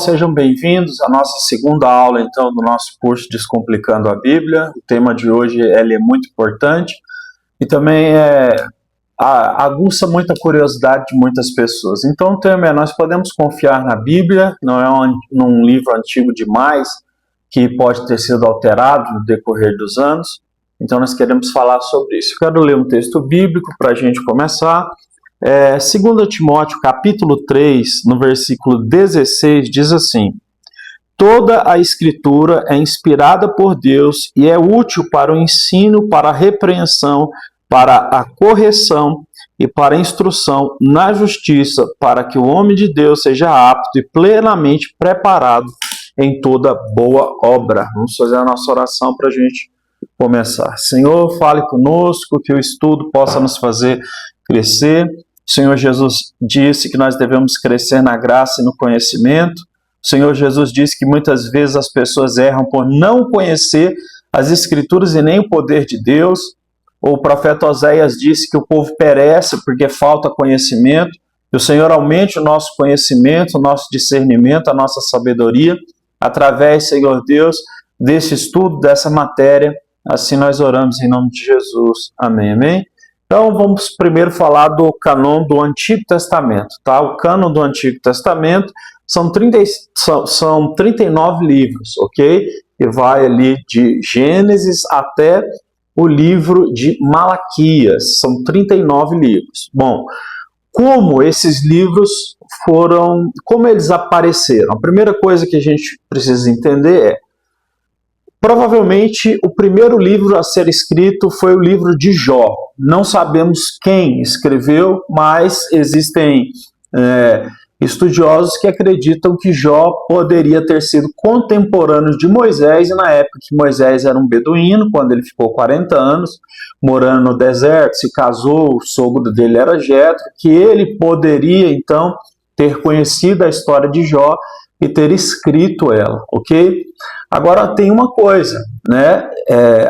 sejam bem-vindos à nossa segunda aula, então, do nosso curso Descomplicando a Bíblia. O tema de hoje ele é muito importante e também aguça muita curiosidade de muitas pessoas. Então, o tema é: nós podemos confiar na Bíblia, não é num livro antigo demais, que pode ter sido alterado no decorrer dos anos. Então, nós queremos falar sobre isso. Eu quero ler um texto bíblico para a gente começar. 2 Timóteo, capítulo 3, no versículo 16, diz assim: toda a Escritura é inspirada por Deus e é útil para o ensino, para a repreensão, para a correção e para a instrução na justiça, para que o homem de Deus seja apto e plenamente preparado em toda boa obra. Vamos fazer a nossa oração para a gente começar. Senhor, fale conosco, que o estudo possa nos fazer crescer. O Senhor Jesus disse que nós devemos crescer na graça e no conhecimento. O Senhor Jesus disse que muitas vezes as pessoas erram por não conhecer as Escrituras e nem o poder de Deus. O profeta Oséias disse que o povo perece porque falta conhecimento. Que o Senhor aumente o nosso conhecimento, o nosso discernimento, a nossa sabedoria, através, Senhor Deus, desse estudo, dessa matéria. Assim nós oramos em nome de Jesus. Amém, amém. Então, vamos primeiro falar do cânon do Antigo Testamento, tá? O cânon do Antigo Testamento são 39 livros, ok? Que vai ali de Gênesis até o livro de Malaquias, são 39 livros. Bom, como esses livros como eles apareceram? A primeira coisa que a gente precisa entender provavelmente o primeiro livro a ser escrito foi o livro de Jó. Não sabemos quem escreveu, mas existem estudiosos que acreditam que Jó poderia ter sido contemporâneo de Moisés, e na época que Moisés era um beduíno, quando ele ficou 40 anos morando no deserto, se casou, o sogro dele era Jetro, que ele poderia então ter conhecido a história de Jó e ter escrito ela, ok? Agora tem uma coisa, né?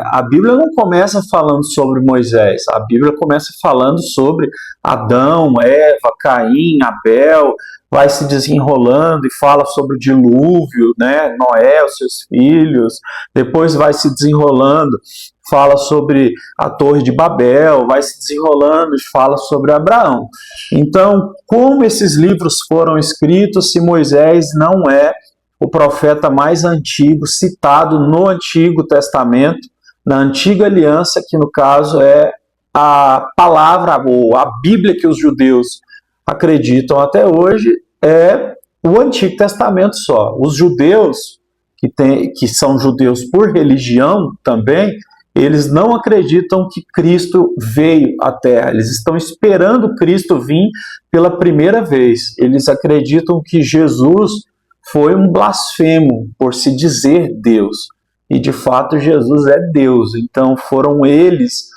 A Bíblia não começa falando sobre Moisés, a Bíblia começa falando sobre Adão, Eva, Caim, Abel, vai se desenrolando e fala sobre o dilúvio, né? Noé, os seus filhos, depois vai se desenrolando, fala sobre a Torre de Babel, vai se desenrolando e fala sobre Abraão. Então, como esses livros foram escritos se Moisés não é o profeta mais antigo citado no Antigo Testamento, na Antiga Aliança, que no caso é a palavra ou a Bíblia que os judeus acreditam até hoje, é o Antigo Testamento só. Os judeus, que são judeus por religião também, eles não acreditam que Cristo veio à Terra, eles estão esperando Cristo vir pela primeira vez. Eles acreditam que Jesus foi um blasfemo por se dizer Deus, e de fato Jesus é Deus. Então foram eles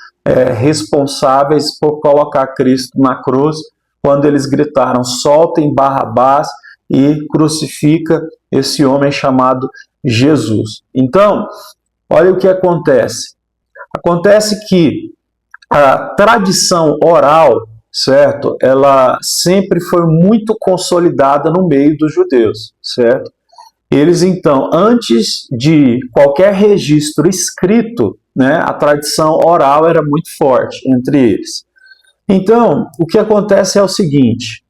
responsáveis por colocar Cristo na cruz, quando eles gritaram: soltem Barrabás e crucifica esse homem chamado Jesus. Então, olha o que acontece. Acontece que a tradição oral, certo? Ela sempre foi muito consolidada no meio dos judeus, certo? Eles, então, antes de qualquer registro escrito, né, a tradição oral era muito forte entre eles. Então, o que acontece é o seguinte,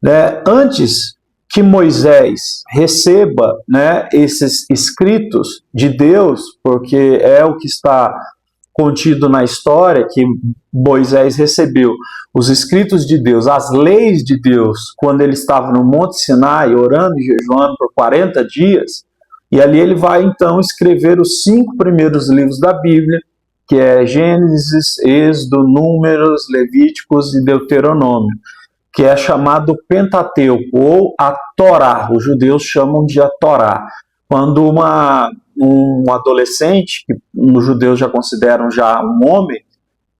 né, antes que Moisés receba, né, esses escritos de Deus, porque é o que está contido na história, que Moisés recebeu os escritos de Deus, as leis de Deus, quando ele estava no Monte Sinai, orando e jejuando por 40 dias, e ali ele vai então escrever os 5 primeiros livros da Bíblia, que é Gênesis, Êxodo, Números, Levíticos e Deuteronômio, que é chamado Pentateuco, ou a Torá. Os judeus chamam de a Torá. Quando um adolescente, que os judeus já consideram já um homem,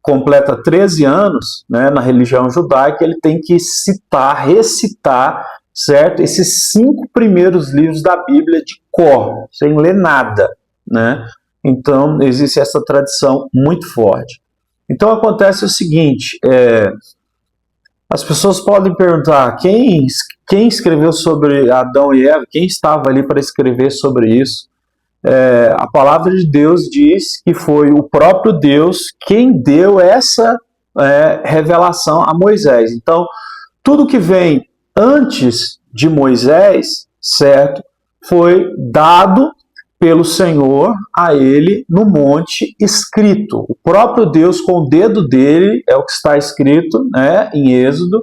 completa 13 anos, né, na religião judaica, ele tem que recitar, certo? Esses 5 primeiros livros da Bíblia de cor, sem ler nada, né? Então, existe essa tradição muito forte. Então, acontece o seguinte, As pessoas podem perguntar quem escreveu sobre Adão e Eva, quem estava ali para escrever sobre isso. A palavra de Deus diz que foi o próprio Deus quem deu essa revelação a Moisés. Então, tudo que vem antes de Moisés, certo, foi dado pelo Senhor a ele no monte escrito. O próprio Deus, com o dedo dele, é o que está escrito, né, em Êxodo,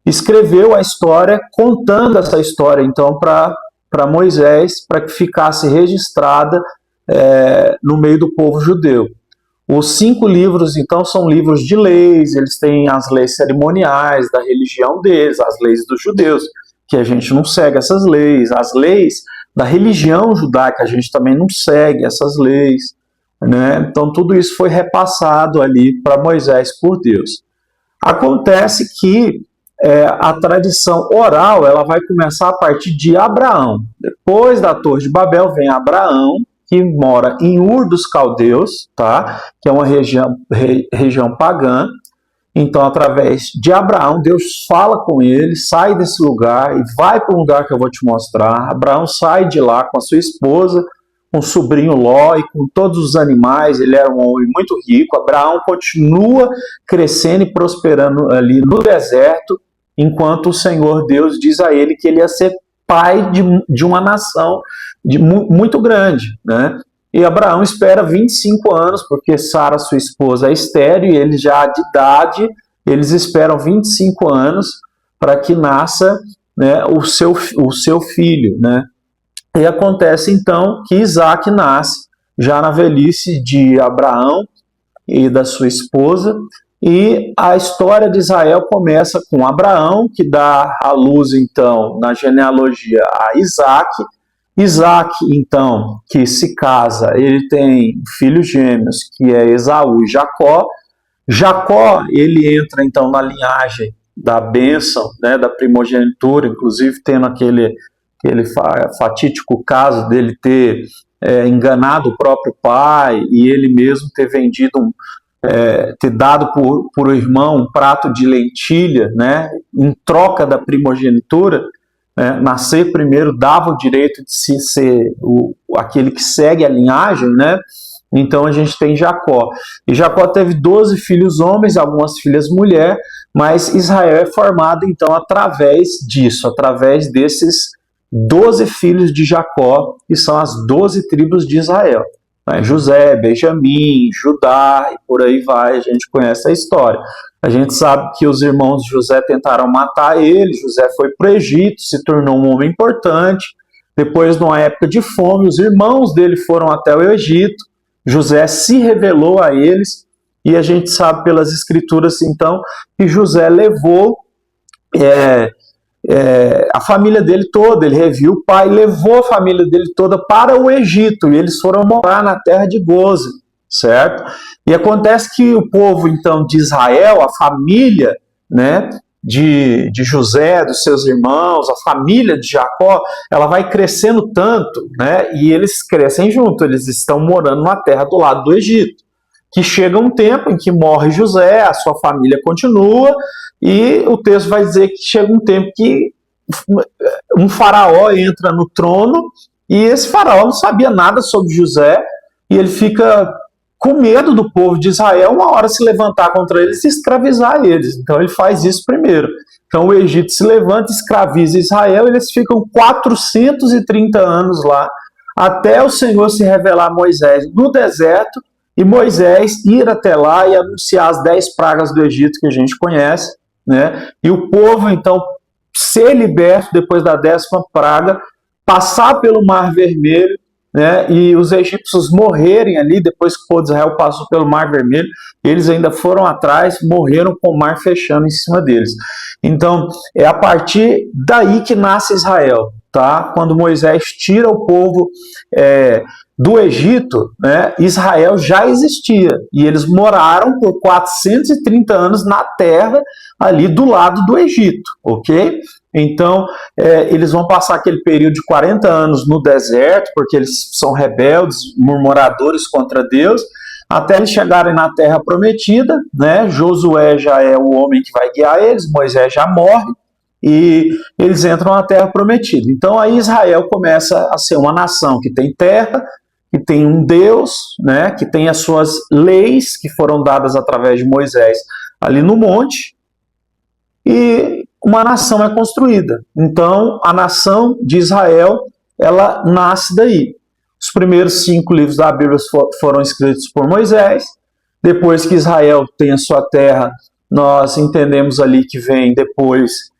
escreveu a história, contando essa história, então, para Moisés, para que ficasse registrada no meio do povo judeu. Os 5 livros, então, são livros de leis, eles têm as leis cerimoniais da religião deles, as leis dos judeus, que a gente não segue essas leis, as leis da religião judaica, a gente também não segue essas leis, né? Então, tudo isso foi repassado ali para Moisés por Deus. Acontece que a tradição oral, ela vai começar a partir de Abraão. Depois da Torre de Babel vem Abraão, que mora em Ur dos Caldeus, tá? Que é uma região pagã. Então, através de Abraão, Deus fala com ele, sai desse lugar e vai para um lugar que eu vou te mostrar. Abraão sai de lá com a sua esposa, com o sobrinho Ló e com todos os animais. Ele era um homem muito rico. Abraão continua crescendo e prosperando ali no deserto, enquanto o Senhor Deus diz a ele que ele ia ser pai de uma nação muito grande, né? E Abraão espera 25 anos, porque Sara, sua esposa, é estéril, e eles já de idade, eles esperam 25 anos para que nasça, né, o seu filho, né? E acontece então que Isaac nasce já na velhice de Abraão e da sua esposa, e a história de Israel começa com Abraão, que dá à luz então na genealogia a Isaac. Isaac, então, que se casa, ele tem filhos gêmeos, que é Esaú e Jacó. Jacó, ele entra, então, na linhagem da bênção, né, da primogenitura, inclusive tendo aquele fatídico caso dele ter enganado o próprio pai e ele mesmo ter vendido, ter dado por o irmão um prato de lentilha, né, em troca da primogenitura. Nascer primeiro dava o direito de se ser aquele que segue a linhagem, né? Então a gente tem Jacó. E Jacó teve 12 filhos homens, algumas filhas mulher, mas Israel é formado então através disso, através desses 12 filhos de Jacó, que são as 12 tribos de Israel. José, Benjamim, Judá e por aí vai, a gente conhece a história. A gente sabe que os irmãos de José tentaram matar ele, José foi para o Egito, se tornou um homem importante. Depois, numa época de fome, os irmãos dele foram até o Egito, José se revelou a eles, e a gente sabe pelas escrituras, então, que José levou a família dele toda, ele reviu o pai, levou a família dele toda para o Egito, e eles foram morar na terra de Gósen, certo? E acontece que o povo, então, de Israel, a família, né, de José, dos seus irmãos, a família de Jacó, ela vai crescendo tanto, né, e eles crescem junto, eles estão morando na terra do lado do Egito, que chega um tempo em que morre José, a sua família continua, e o texto vai dizer que chega um tempo que um faraó entra no trono, e esse faraó não sabia nada sobre José, e ele fica com medo do povo de Israel, uma hora se levantar contra eles e escravizar eles. Então ele faz isso primeiro. Então o Egito se levanta, escraviza Israel, e eles ficam 430 anos lá, até o Senhor se revelar a Moisés no deserto, e Moisés ir até lá e anunciar as 10 pragas do Egito que a gente conhece, né? E o povo, então, ser liberto depois da 10ª praga, passar pelo Mar Vermelho, né? E os egípcios morrerem ali, depois que o povo de Israel passou pelo Mar Vermelho, eles ainda foram atrás, morreram com o mar fechando em cima deles. Então, é a partir daí que nasce Israel, tá? Quando Moisés tira o povo do Egito, né, Israel já existia, e eles moraram por 430 anos na terra ali do lado do Egito, ok? Então, eles vão passar aquele período de 40 anos no deserto, porque eles são rebeldes, murmuradores contra Deus, até eles chegarem na Terra Prometida, né? Josué já é o homem que vai guiar eles, Moisés já morre, e eles entram na Terra Prometida. Então aí Israel começa a ser uma nação que tem terra, que tem um Deus, né? Que tem as suas leis que foram dadas através de Moisés ali no monte, e uma nação é construída. Então a nação de Israel, ela nasce daí. Os primeiros 5 livros da Bíblia foram escritos por Moisés. Depois que Israel tem a sua terra, nós entendemos ali que vem depois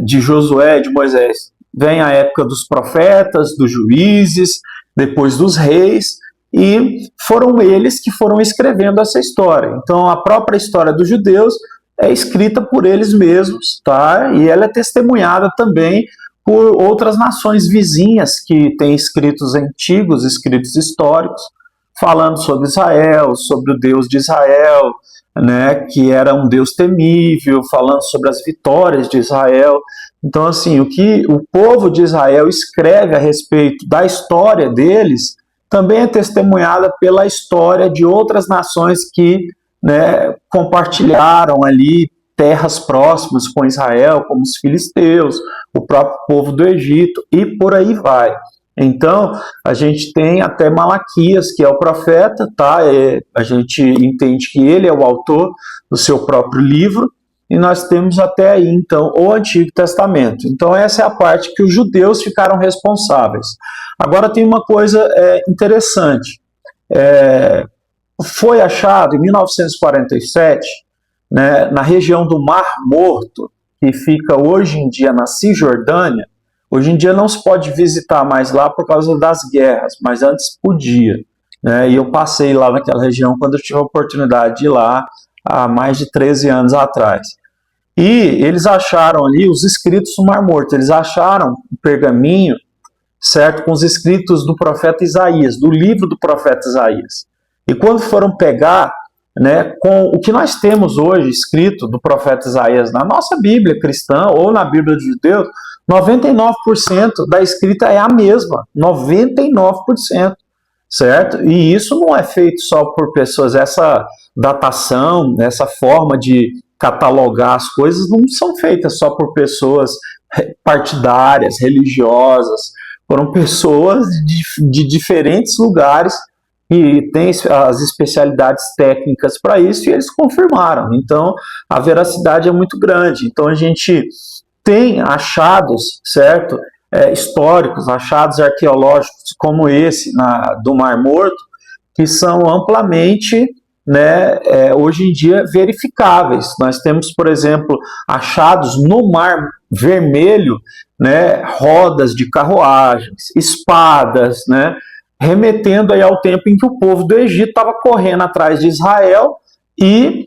de Josué, de Moisés, vem a época dos profetas, dos juízes, depois dos reis, e foram eles que foram escrevendo essa história. Então a própria história dos judeus é escrita por eles mesmos, tá? E ela é testemunhada também por outras nações vizinhas que têm escritos antigos, escritos históricos, falando sobre Israel, sobre o Deus de Israel, né, que era um Deus temível, falando sobre as vitórias de Israel. Então, assim, o que o povo de Israel escreve a respeito da história deles também é testemunhada pela história de outras nações que, né, compartilharam ali terras próximas com Israel, como os filisteus, o próprio povo do Egito, e por aí vai. Então, a gente tem até Malaquias, que é o profeta, tá? A gente entende que ele é o autor do seu próprio livro, e nós temos até aí, então, o Antigo Testamento. Então, essa é a parte que os judeus ficaram responsáveis. Agora, tem uma coisa interessante. Foi achado, em 1947, né, na região do Mar Morto, que fica hoje em dia na Cisjordânia. Hoje em dia não se pode visitar mais lá por causa das guerras, mas antes podia, né? E eu passei lá naquela região quando eu tive a oportunidade de ir lá há mais de 13 anos atrás. E eles acharam ali os escritos do Mar Morto, eles acharam um pergaminho, certo, com os escritos do profeta Isaías, do livro do profeta Isaías. E quando foram pegar, né, com o que nós temos hoje escrito do profeta Isaías na nossa Bíblia cristã ou na Bíblia dos judeus, 99% da escrita é a mesma, 99%, certo? E isso não é feito só por pessoas, essa datação, essa forma de catalogar as coisas não são feitas só por pessoas partidárias, religiosas, foram pessoas de diferentes lugares e tem as especialidades técnicas para isso, e eles confirmaram. Então, a veracidade é muito grande. Então, a gente tem achados, certo, históricos, achados arqueológicos como esse do Mar Morto, que são amplamente, né, hoje em dia verificáveis. Nós temos, por exemplo, achados no Mar Vermelho, né, rodas de carruagens, espadas, né, remetendo aí ao tempo em que o povo do Egito estava correndo atrás de Israel e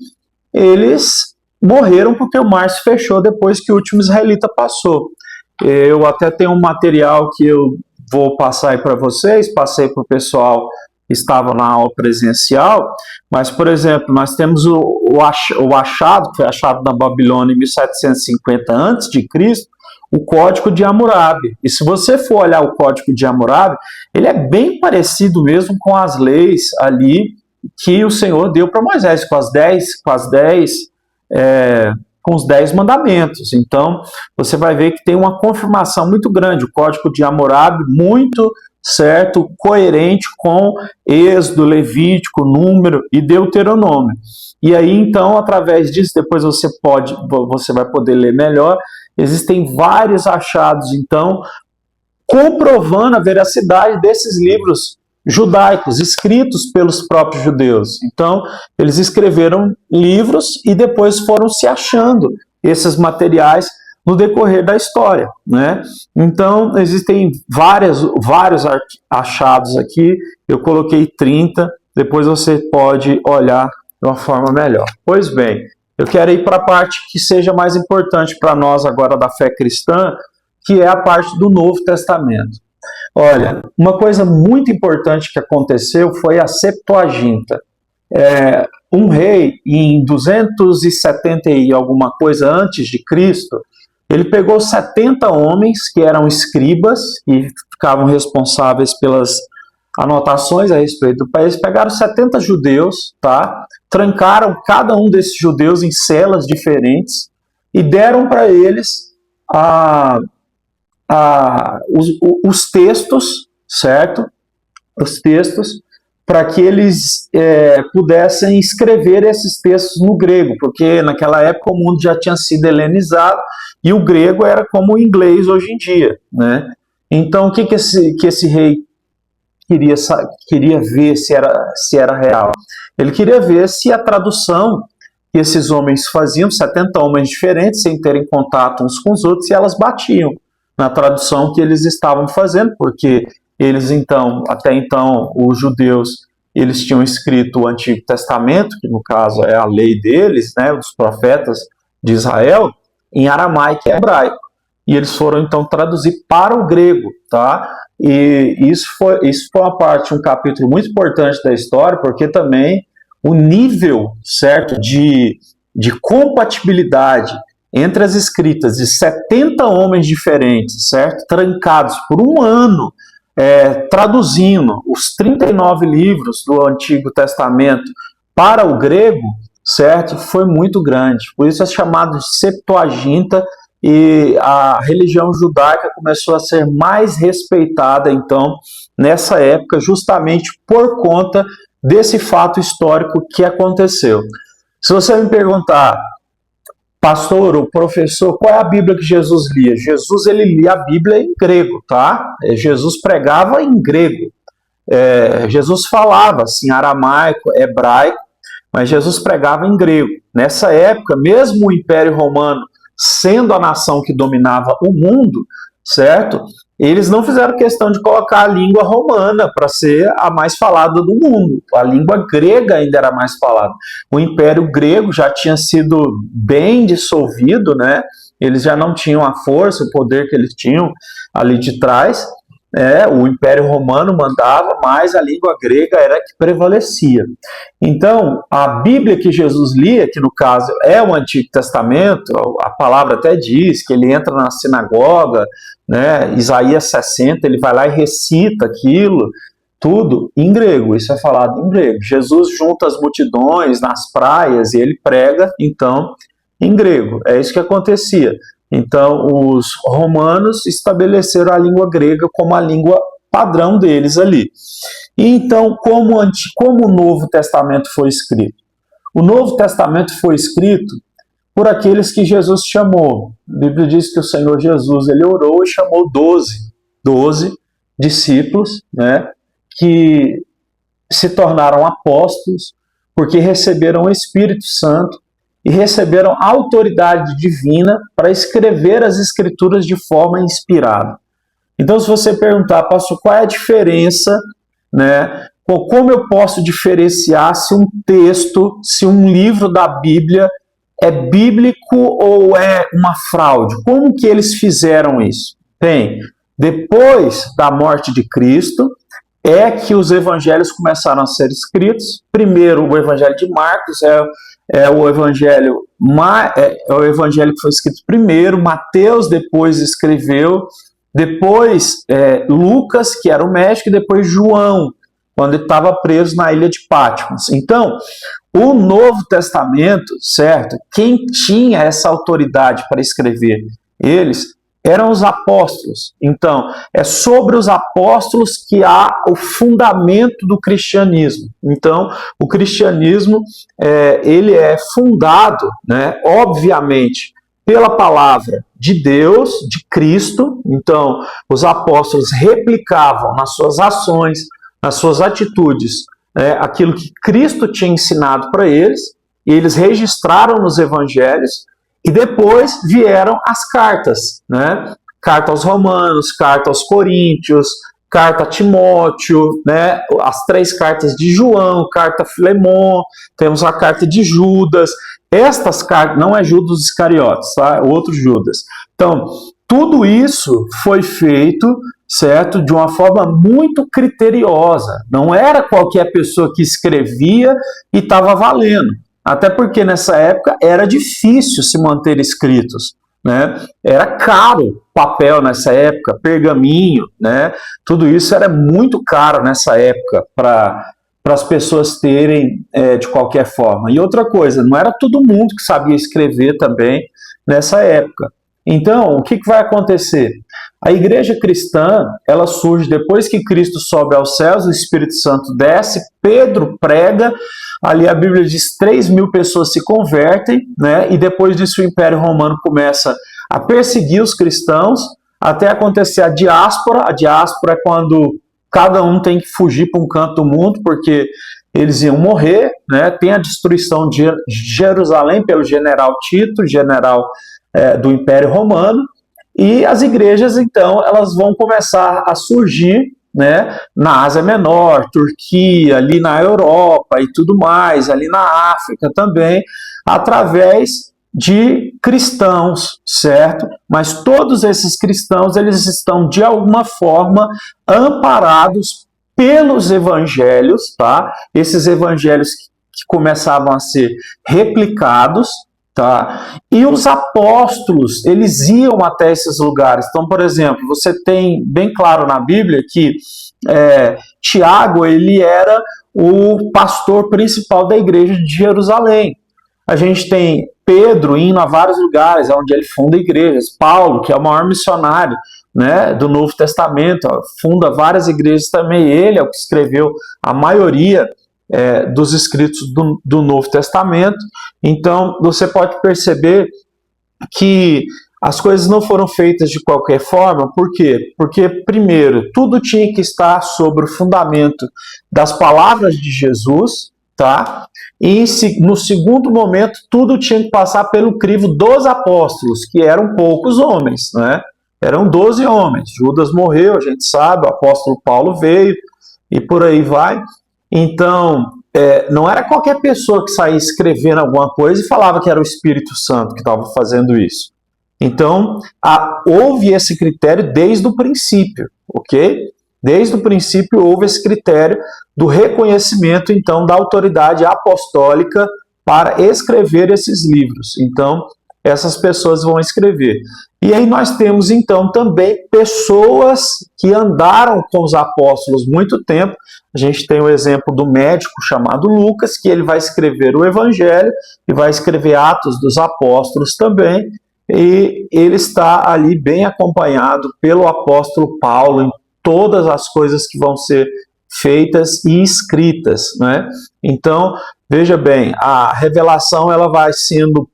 eles morreram porque o mar se fechou depois que o último israelita passou. Eu até tenho um material que eu vou passar aí para vocês, passei para o pessoal que estava na aula presencial, mas, por exemplo, nós temos o achado, que foi achado na Babilônia em 1750 a.C., o Código de Hammurabi. E se você for olhar o Código de Hammurabi, ele é bem parecido mesmo com as leis ali que o Senhor deu para Moisés, com os 10 mandamentos. Então, você vai ver que tem uma confirmação muito grande, o Código de Hammurabi, muito certo, coerente com Êxodo, Levítico, Número e Deuteronômio. E aí, então, através disso, depois você vai poder ler melhor. Existem vários achados, então, comprovando a veracidade desses livros judaicos, escritos pelos próprios judeus. Então, eles escreveram livros e depois foram se achando esses materiais no decorrer da história, né? Então, existem vários achados aqui, eu coloquei 30, depois você pode olhar de uma forma melhor. Pois bem, eu quero ir para a parte que seja mais importante para nós agora da fé cristã, que é a parte do Novo Testamento. Olha, uma coisa muito importante que aconteceu foi a Septuaginta. Um rei, em 270 e alguma coisa antes de Cristo, ele pegou 70 homens que eram escribas, e ficavam responsáveis pelas anotações a respeito do país, pegaram 70 judeus, tá? Trancaram cada um desses judeus em celas diferentes e deram para eles os textos, certo? Os textos, para que eles pudessem escrever esses textos no grego, porque naquela época o mundo já tinha sido helenizado e o grego era como o inglês hoje em dia, né? Então, o que esse rei queria ver se era real? Ele queria ver se a tradução que esses homens faziam, 70 homens diferentes, sem terem contato uns com os outros, se elas batiam na tradução que eles estavam fazendo, porque eles então, até então, os judeus, eles tinham escrito o Antigo Testamento, que no caso é a lei deles, né, os profetas de Israel, em aramaico e hebraico. E eles foram então traduzir para o grego, tá? E isso foi uma parte, um capítulo muito importante da história, porque também o nível, certo, de compatibilidade entre as escritas de 70 homens diferentes, certo, trancados por um ano, traduzindo os 39 livros do Antigo Testamento para o grego, certo, foi muito grande. Por isso é chamado de Septuaginta, e a religião judaica começou a ser mais respeitada, então, nessa época, justamente por conta desse fato histórico que aconteceu. Se você me perguntar, pastor ou professor, qual é a Bíblia que Jesus lia? Jesus, ele lia a Bíblia em grego, tá? Jesus pregava em grego. Jesus falava, assim, aramaico, hebraico, mas Jesus pregava em grego. Nessa época, mesmo o Império Romano sendo a nação que dominava o mundo, certo? Eles não fizeram questão de colocar a língua romana para ser a mais falada do mundo. A língua grega ainda era mais falada. O Império Grego já tinha sido bem dissolvido, né? Eles já não tinham a força, o poder que eles tinham ali de trás. O Império Romano mandava, mas a língua grega era a que prevalecia. Então, a Bíblia que Jesus lia, que no caso é o Antigo Testamento, a palavra até diz que ele entra na sinagoga, né, Isaías 60, ele vai lá e recita aquilo, tudo em grego, isso é falado em grego. Jesus junta as multidões nas praias e ele prega, então, em grego. É isso que acontecia. Então, os romanos estabeleceram a língua grega como a língua padrão deles ali. E então, como o Novo Testamento foi escrito? O Novo Testamento foi escrito por aqueles que Jesus chamou. A Bíblia diz que o Senhor Jesus, ele orou e chamou 12 discípulos, né, que se tornaram apóstolos, porque receberam o Espírito Santo e receberam autoridade divina para escrever as escrituras de forma inspirada. Então, se você perguntar, pastor, qual é a diferença, né? Como eu posso diferenciar se um texto, se um livro da Bíblia é bíblico ou é uma fraude? Como que eles fizeram isso? Bem, depois da morte de Cristo, é que os evangelhos começaram a ser escritos. Primeiro, o evangelho de Marcos é o evangelho que foi escrito primeiro, Mateus depois escreveu, depois Lucas, que era o médico, e depois João, quando ele estava preso na ilha de Patmos. Então, o Novo Testamento, certo? Quem tinha essa autoridade para escrever? Eles eram os apóstolos. Então, é sobre os apóstolos que há o fundamento do cristianismo. Então, o cristianismo, ele é fundado, né, obviamente, pela palavra de Deus, de Cristo. Então, os apóstolos replicavam nas suas ações, nas suas atitudes, aquilo que Cristo tinha ensinado para eles, e eles registraram nos evangelhos. E depois vieram as cartas, né? Carta aos Romanos, carta aos Coríntios, carta a Timóteo, né? As 3 cartas de João, carta a Filemon, temos a carta de Judas. Estas cartas, não é Judas Iscariotes, tá? É outro Judas. Então, tudo isso foi feito, certo? De uma forma muito criteriosa. Não era qualquer pessoa que escrevia e estava valendo. Até porque nessa época era difícil se manter escritos. né? Era caro papel nessa época, pergaminho, né? Tudo isso era muito caro nessa época para as pessoas terem de qualquer forma. E outra coisa, não era todo mundo que sabia escrever também nessa época. Então, o que vai acontecer? A igreja cristã, ela surge depois que Cristo sobe aos céus, o Espírito Santo desce, Pedro prega, ali a Bíblia diz 3.000 pessoas se convertem, né? E depois disso o Império Romano começa a perseguir os cristãos, até acontecer a diáspora. A diáspora é quando cada um tem que fugir para um canto do mundo, porque eles iam morrer, né? Tem a destruição de Jerusalém pelo general Tito, general do Império Romano, e as igrejas, então, elas vão começar a surgir, né, na Ásia Menor, Turquia, ali na Europa e tudo mais, ali na África também, através de cristãos, certo? Mas todos esses cristãos, eles estão, de alguma forma, amparados pelos evangelhos, tá? Esses evangelhos que começavam a ser replicados, tá? E os apóstolos, eles iam até esses lugares. Então, por exemplo, você tem bem claro na Bíblia que Tiago, ele era o pastor principal da igreja de Jerusalém. A gente tem Pedro indo a vários lugares, onde ele funda igrejas. Paulo, que é o maior missionário, né, do Novo Testamento, funda várias igrejas também. Ele é o que escreveu a maioria dos escritos do Novo Testamento. Então, você pode perceber que as coisas não foram feitas de qualquer forma. Por quê? Porque, primeiro, tudo tinha que estar sobre o fundamento das palavras de Jesus, tá? E, no segundo momento, tudo tinha que passar pelo crivo dos apóstolos, que eram poucos homens, né? Eram 12 homens. Judas morreu, a gente sabe, o apóstolo Paulo veio, e por aí vai. Então, não era qualquer pessoa que saía escrevendo alguma coisa e falava que era o Espírito Santo que estava fazendo isso. Então, houve esse critério desde o princípio, ok? Desde o princípio houve esse critério do reconhecimento, então, da autoridade apostólica para escrever esses livros. Então, essas pessoas vão escrever. E aí nós temos, então, também pessoas que andaram com os apóstolos muito tempo. A gente tem o exemplo do médico chamado Lucas, que ele vai escrever o Evangelho e vai escrever Atos dos Apóstolos também, e ele está ali bem acompanhado pelo apóstolo Paulo em todas as coisas que vão ser feitas e escritas, né? Então, veja bem, a revelação ela vai sendo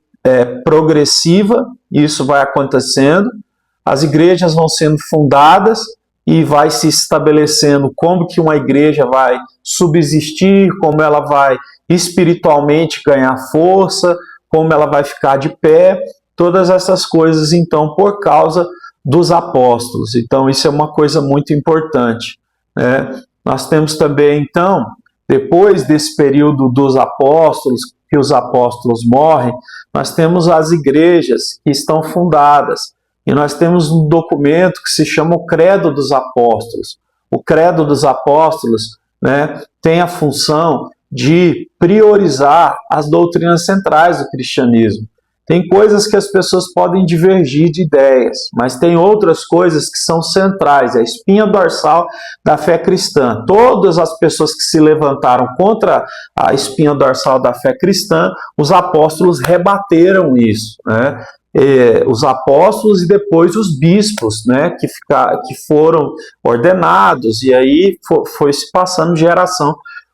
progressiva, isso vai acontecendo, as igrejas vão sendo fundadas e vai se estabelecendo como que uma igreja vai subsistir, como ela vai espiritualmente ganhar força, como ela vai ficar de pé, todas essas coisas, então, por causa dos apóstolos. Então, isso é uma coisa muito importante, né? Nós temos também, então, depois desse período dos apóstolos, que os apóstolos morrem, nós temos as igrejas que estão fundadas. E nós temos um documento que se chama o Credo dos Apóstolos. O Credo dos Apóstolos, né, tem a função de priorizar as doutrinas centrais do cristianismo. Tem coisas que as pessoas podem divergir de ideias, mas tem outras coisas que são centrais, a espinha dorsal da fé cristã. Todas as pessoas que se levantaram contra a espinha dorsal da fé cristã, os apóstolos rebateram isso, né? Os apóstolos e depois os bispos, né, que foram ordenados, e aí foi se passando de geração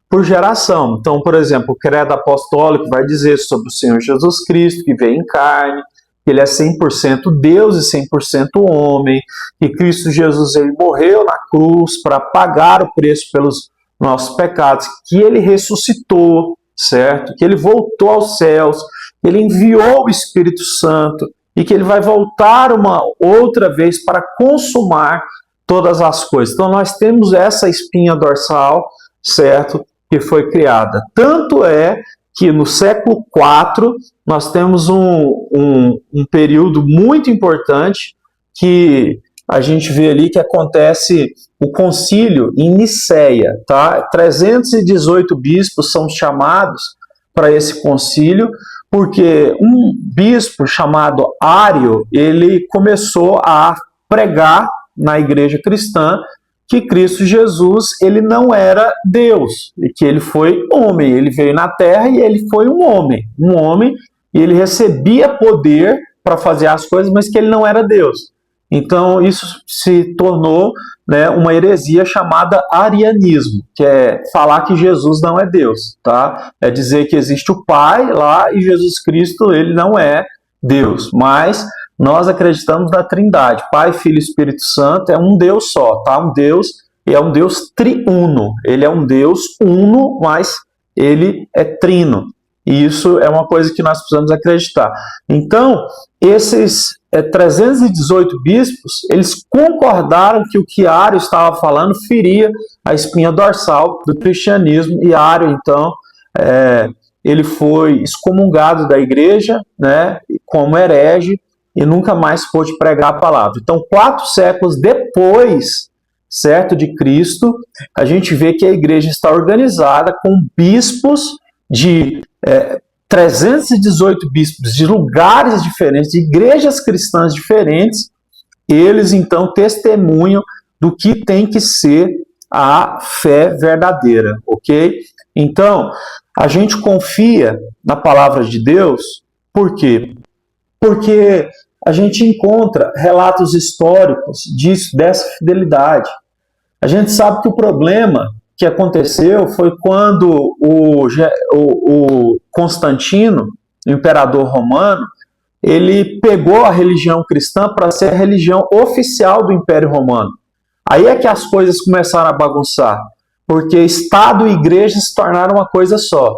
por geração. Então, por exemplo, o credo apostólico vai dizer sobre o Senhor Jesus Cristo, que veio em carne, que ele é 100% Deus e 100% homem, que Cristo Jesus ele morreu na cruz para pagar o preço pelos nossos pecados, que ele ressuscitou, certo? Que ele voltou aos céus, que ele enviou o Espírito Santo e que ele vai voltar uma outra vez para consumar todas as coisas. Então, nós temos essa espinha dorsal, certo? Que foi criada. Tanto é que no século IV nós temos um período muito importante que a gente vê ali que acontece o concílio em Niceia, tá? 318 bispos são chamados para esse concílio, porque bispo chamado Ário, ele começou a pregar na igreja cristã que Cristo Jesus, ele não era Deus, e que ele foi homem, ele veio na terra e ele foi um homem, e ele recebia poder para fazer as coisas, mas que ele não era Deus. Então isso se tornou, né, uma heresia chamada arianismo, que é falar que Jesus não é Deus, tá? É dizer que existe o Pai lá e Jesus Cristo, ele não é Deus, mas nós acreditamos na Trindade, Pai, Filho e Espírito Santo, é um Deus só, tá? Um Deus, e é um Deus triuno, ele é um Deus uno, mas ele é trino. E isso é uma coisa que nós precisamos acreditar. Então, esses 318 bispos, eles concordaram que o que Ário estava falando feria a espinha dorsal do cristianismo, e Ário, então, ele foi excomungado da igreja, né, como herege, e nunca mais pôde pregar a palavra. Então, 4 séculos depois, certo, de Cristo, a gente vê que a igreja está organizada com bispos de 318 bispos de lugares diferentes, de igrejas cristãs diferentes. Eles então testemunham do que tem que ser a fé verdadeira, ok? Então, a gente confia na palavra de Deus, por quê? Porque a gente encontra relatos históricos disso, dessa fidelidade. A gente sabe que o problema que aconteceu foi quando o Constantino, o imperador romano, ele pegou a religião cristã para ser a religião oficial do Império Romano. Aí é que as coisas começaram a bagunçar, porque Estado e igreja se tornaram uma coisa só.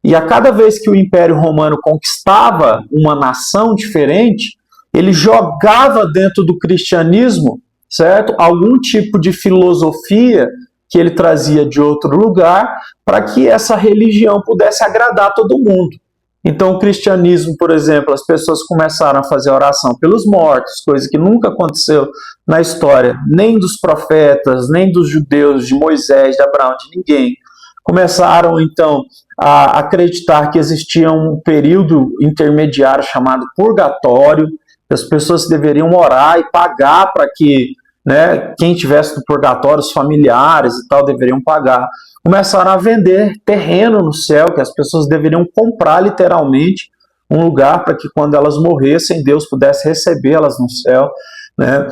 E a cada vez que o Império Romano conquistava uma nação diferente, ele jogava dentro do cristianismo, certo? Algum tipo de filosofia que ele trazia de outro lugar, para que essa religião pudesse agradar todo mundo. Então, o cristianismo, por exemplo, as pessoas começaram a fazer oração pelos mortos, coisa que nunca aconteceu na história, nem dos profetas, nem dos judeus, de Moisés, de Abraão, de ninguém. Começaram, então, a acreditar que existia um período intermediário chamado purgatório, que as pessoas deveriam orar e pagar para que, né, quem tivesse no purgatório, os familiares e tal, deveriam pagar. Começaram a vender terreno no céu, que as pessoas deveriam comprar literalmente um lugar para que quando elas morressem, Deus pudesse recebê-las no céu, né?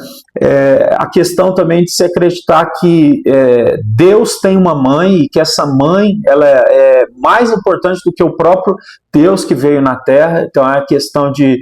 A questão também de se acreditar que Deus tem uma mãe e que essa mãe ela é mais importante do que o próprio Deus que veio na Terra. Então é a questão de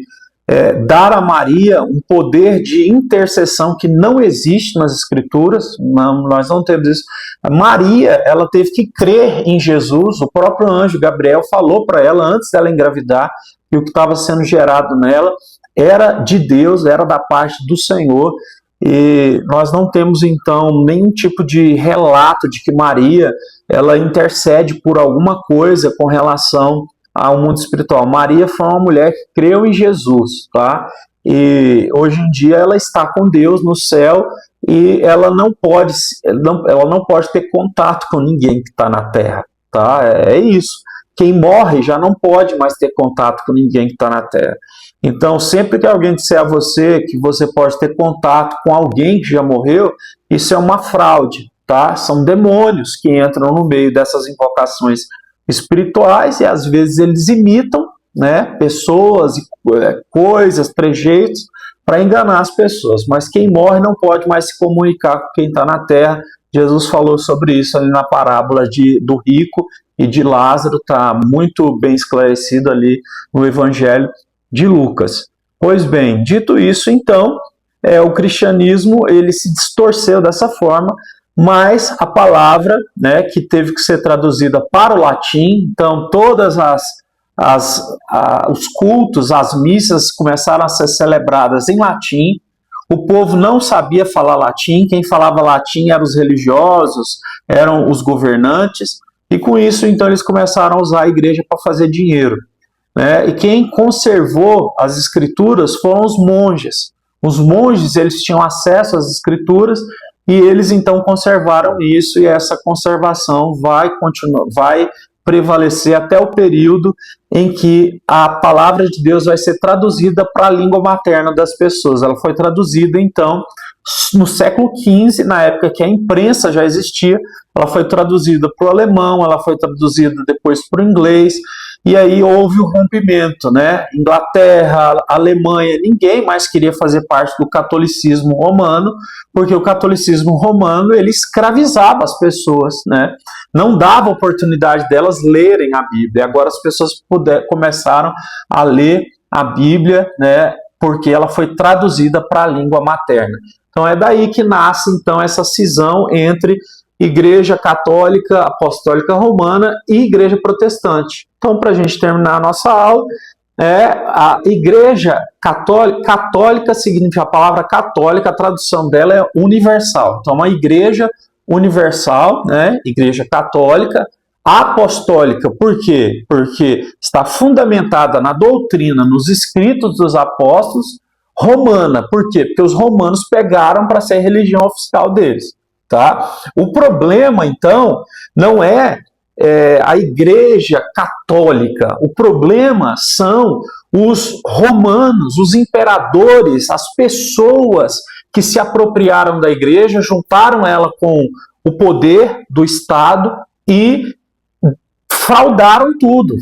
dar a Maria um poder de intercessão que não existe nas Escrituras. Não, nós não temos isso. A Maria, ela teve que crer em Jesus. O próprio anjo Gabriel falou para ela antes dela engravidar que o que estava sendo gerado nela era de Deus, era da parte do Senhor. E nós não temos então nenhum tipo de relato de que Maria ela intercede por alguma coisa com relação ao mundo espiritual. Maria foi uma mulher que creu em Jesus, tá? E hoje em dia ela está com Deus no céu e ela não pode ter contato com ninguém que está na terra, tá? É isso. Quem morre já não pode mais ter contato com ninguém que está na terra. Então, sempre que alguém disser a você que você pode ter contato com alguém que já morreu, isso é uma fraude, tá? São demônios que entram no meio dessas invocações espirituais e às vezes eles imitam, né, pessoas, coisas, trejeitos para enganar as pessoas. Mas quem morre não pode mais se comunicar com quem está na terra. Jesus falou sobre isso ali na parábola do rico e de Lázaro, está muito bem esclarecido ali no Evangelho de Lucas. Pois bem, dito isso, então, o cristianismo ele se distorceu dessa forma, mas a palavra, né, que teve que ser traduzida para o latim, então todas os cultos, as missas começaram a ser celebradas em latim. O povo não sabia falar latim, quem falava latim eram os religiosos, eram os governantes, e com isso então eles começaram a usar a igreja para fazer dinheiro, né? E quem conservou as escrituras foram os monges. Os monges eles tinham acesso às escrituras e eles então conservaram isso, e essa conservação vai prevalecer até o período em que a palavra de Deus vai ser traduzida para a língua materna das pessoas. Ela foi traduzida, então, no século XV, na época que a imprensa já existia, ela foi traduzida para o alemão, ela foi traduzida depois para o inglês, e aí houve o rompimento, né? Inglaterra, Alemanha, ninguém mais queria fazer parte do catolicismo romano, porque o catolicismo romano, ele escravizava as pessoas, né? Não dava oportunidade delas lerem a Bíblia. Agora as pessoas começaram a ler a Bíblia, né? Porque ela foi traduzida para a língua materna. Então é daí que nasce então essa cisão entre Igreja Católica Apostólica Romana e Igreja Protestante. Então, para a gente terminar a nossa aula, a Igreja Católica, católica significa a palavra católica, a tradução dela é universal. Então, uma Igreja universal, né? Igreja Católica, apostólica. Por quê? Porque está fundamentada na doutrina, nos escritos dos apóstolos. Romana, por quê? Porque os romanos pegaram para ser a religião oficial deles. Tá? O problema, então, não é a Igreja Católica. O problema são os romanos, os imperadores, as pessoas que se apropriaram da Igreja, juntaram ela com o poder do Estado e fraudaram tudo,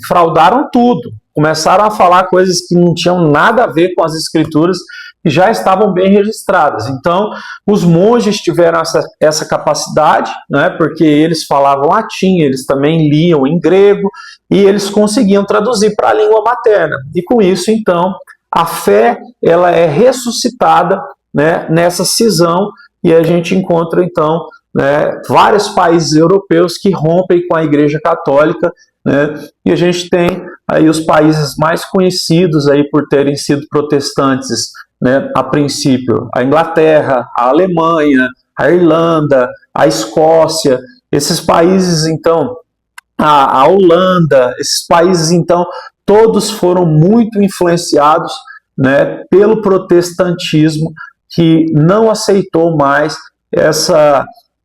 Começaram a falar coisas que não tinham nada a ver com as Escrituras, que já estavam bem registradas. Então, os monges tiveram essa capacidade, né, porque eles falavam latim, eles também liam em grego, e eles conseguiam traduzir para a língua materna. E com isso, então, a fé ela é ressuscitada, né, nessa cisão, e a gente encontra, então, né, vários países europeus que rompem com a Igreja Católica, né, e a gente tem aí os países mais conhecidos aí por terem sido protestantes, né, a princípio, a Inglaterra, a Alemanha, a Irlanda, a Escócia, esses países, então, a Holanda, esses países, então, todos foram muito influenciados, né, pelo protestantismo, que não aceitou mais essa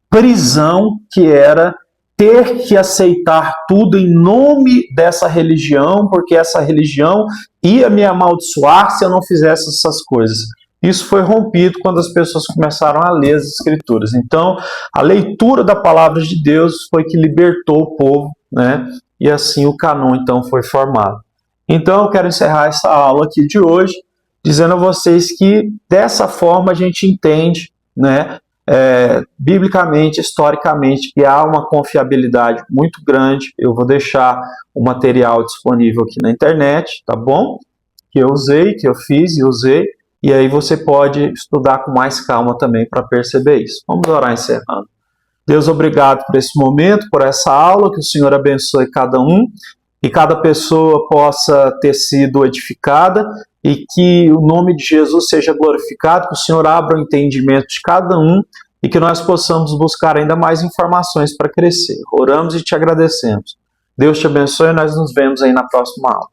prisão que era ter que aceitar tudo em nome dessa religião, porque essa religião ia me amaldiçoar se eu não fizesse essas coisas. Isso foi rompido quando as pessoas começaram a ler as Escrituras. Então, a leitura da palavra de Deus foi que libertou o povo, né? E assim o cânon, então, foi formado. Então, eu quero encerrar essa aula aqui de hoje, dizendo a vocês que, dessa forma, a gente entende, né? Biblicamente, historicamente, que há uma confiabilidade muito grande. Eu vou deixar o material disponível aqui na internet, tá bom? Que eu usei, que eu fiz e usei, e aí você pode estudar com mais calma também para perceber isso. Vamos orar encerrando. Deus, obrigado por esse momento, por essa aula, que o Senhor abençoe cada um, e cada pessoa possa ter sido edificada, e que o nome de Jesus seja glorificado, que o Senhor abra o entendimento de cada um e que nós possamos buscar ainda mais informações para crescer. Oramos e te agradecemos. Deus te abençoe e nós nos vemos aí na próxima aula.